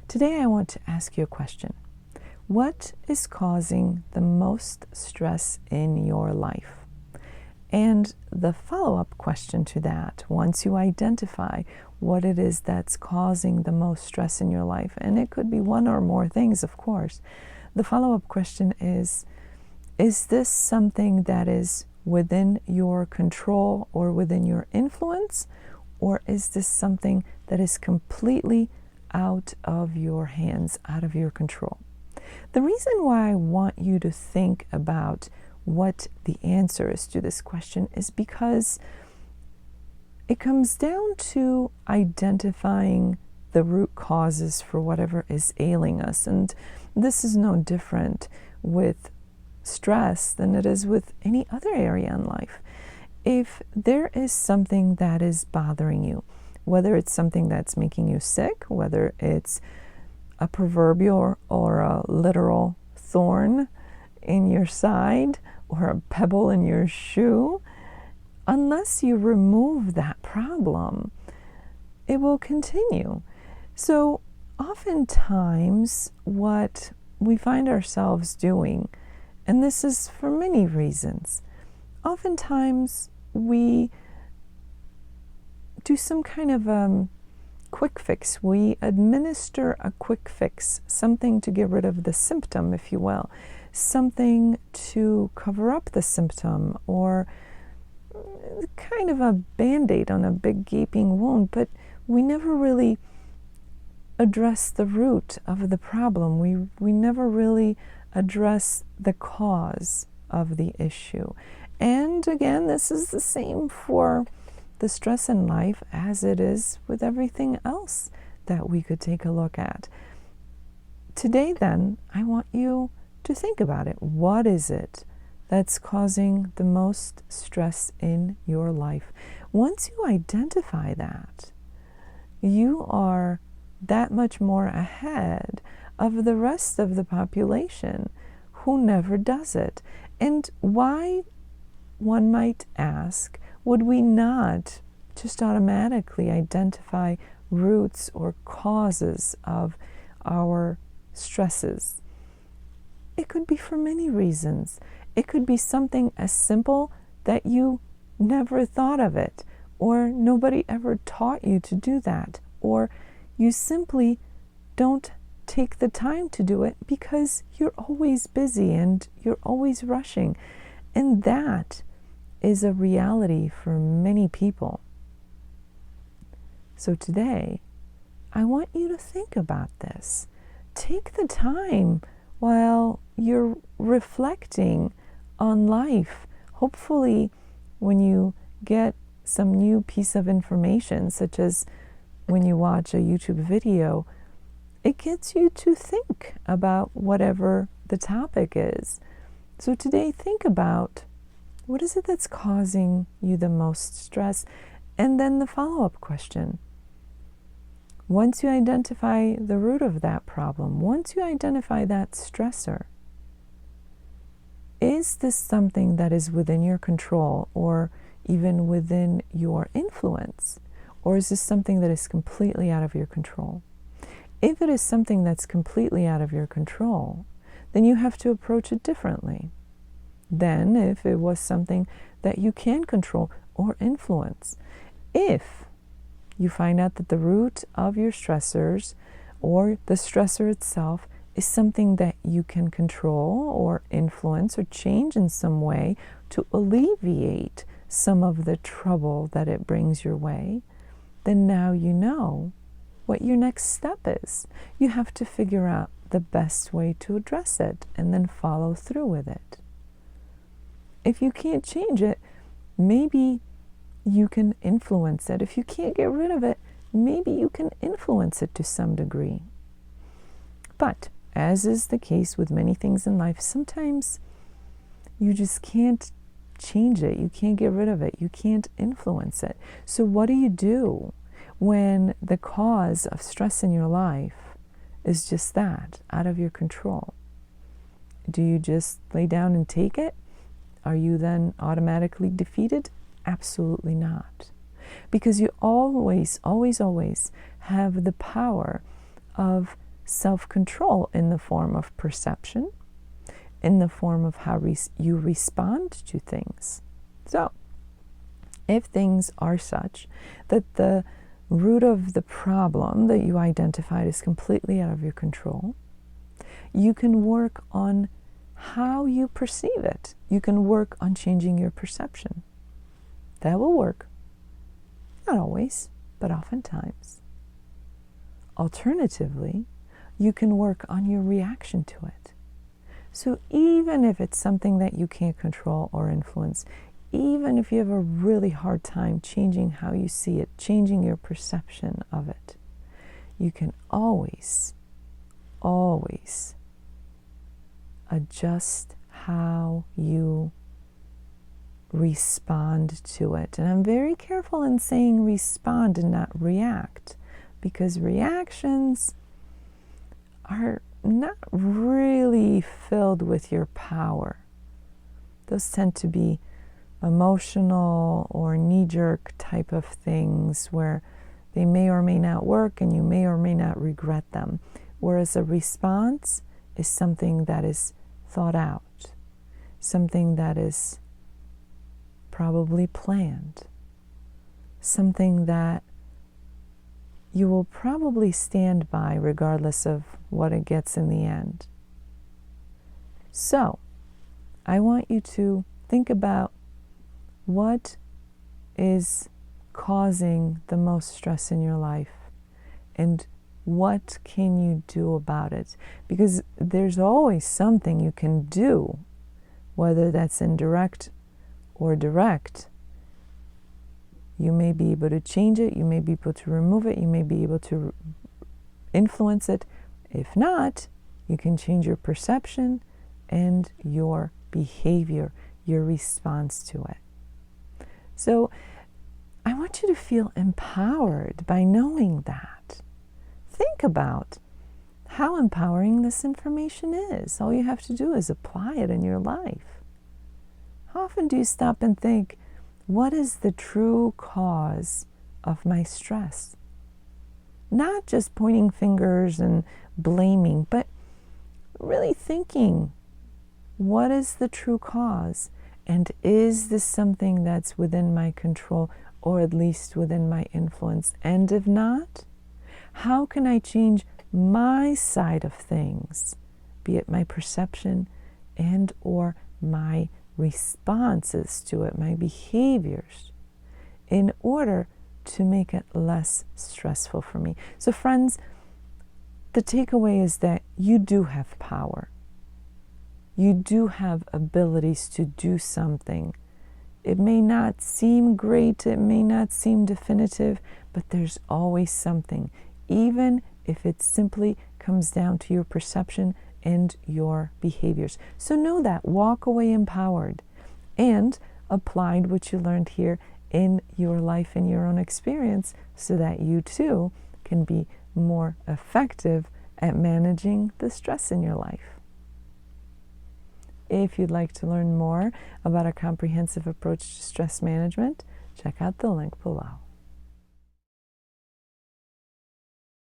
Today I want to ask you a question. What is causing the most stress in your life? And the follow-up question to that, once you identify what it is that's causing the most stress in your life, and it could be one or more things, of course, the follow-up question is this something that is within your control or within your influence, or is this something that is completely out of your hands, out of your control? The reason why I want you to think about what the answer is to this question is because it comes down to identifying the root causes for whatever is ailing us. And this is no different with stress than it is with any other area in life. If there is something that is bothering you, whether it's something that's making you sick, whether it's a proverbial or a literal thorn in your side or a pebble in your shoe, unless you remove that problem, it will continue. So oftentimes what we find ourselves doing, and this is for many reasons, oftentimes we do some kind of quick fix. We administer a quick fix, something to get rid of the symptom, if you will, something to cover up the symptom, or kind of a band-aid on a big gaping wound, but we never really address the root of the problem. We never really address the cause of the issue. And again, this is the same for the stress in life as it is with everything else that we could take a look at. Today then, I want you to think about it. What is it that's causing the most stress in your life? Once you identify that, you are that much more ahead of the rest of the population who never does it. And why, one might ask, would we not just automatically identify roots or causes of our stresses? It could be for many reasons. It could be something as simple that you never thought of it, or nobody ever taught you to do that, or you simply don't take the time to do it because you're always busy and you're always rushing. And that is a reality for many people. So today, I want you to think about this. Take the time while you're reflecting on life. Hopefully, when you get some new piece of information, such as when you watch a YouTube video, it gets you to think about whatever the topic is. So today, think about what is it that's causing you the most stress? And then the follow-up question. Once you identify the root of that problem, once you identify that stressor, is this something that is within your control or even within your influence? Or is this something that is completely out of your control? If it is something that's completely out of your control, then you have to approach it differently. Then, if it was something that you can control or influence, if you find out that the root of your stressors or the stressor itself is something that you can control or influence or change in some way to alleviate some of the trouble that it brings your way, then now you know what your next step is. You have to figure out the best way to address it and then follow through with it. If you can't change it, maybe you can influence it. If you can't get rid of it, maybe you can influence it to some degree. But as is the case with many things in life, sometimes you just can't change it. You can't get rid of it. You can't influence it. So what do you do when the cause of stress in your life is just that, out of your control? Do you just lay down and take it? Are you then automatically defeated? Absolutely not. Because you always, always, always have the power of self-control in the form of perception, in the form of how you respond to things. So, if things are such that the root of the problem that you identified is completely out of your control, you can work on how you perceive it. You can work on changing your perception. That will work. Not always, but oftentimes. Alternatively, you can work on your reaction to it. So even if it's something that you can't control or influence, even if you have a really hard time changing how you see it, changing your perception of it, you can always adjust how you respond to it. And I'm very careful in saying respond and not react, because reactions are not really filled with your power. Those tend to be emotional or knee-jerk type of things where they may or may not work and you may or may not regret them. Whereas a response is something that is thought out, something that is probably planned, something that you will probably stand by regardless of what it gets in the end. So, I want you to think about what is causing the most stress in your life and what can you do about it? Because there's always something you can do, whether that's indirect or direct. You may be able to change it, you may be able to remove it, you may be able to influence it. If not, you can change your perception and your behavior, your response to it. So I want you to feel empowered by knowing that. Think about how empowering this information is. All you have to do is apply it in your life. How often do you stop and think, what is the true cause of my stress? Not just pointing fingers and blaming, but really thinking, what is the true cause? And is this something that's within my control or at least within my influence? And if not, how can I change my side of things, be it my perception and or my responses to it, my behaviors, in order to make it less stressful for me? So friends, the takeaway is that you do have power. You do have abilities to do something. It may not seem great, it may not seem definitive, but there's always something, even if it simply comes down to your perception and your behaviors. So know that, walk away empowered and applied what you learned here in your life, in your own experience, so that you too can be more effective at managing the stress in your life. If you'd like to learn more about a comprehensive approach to stress management, check out the link below.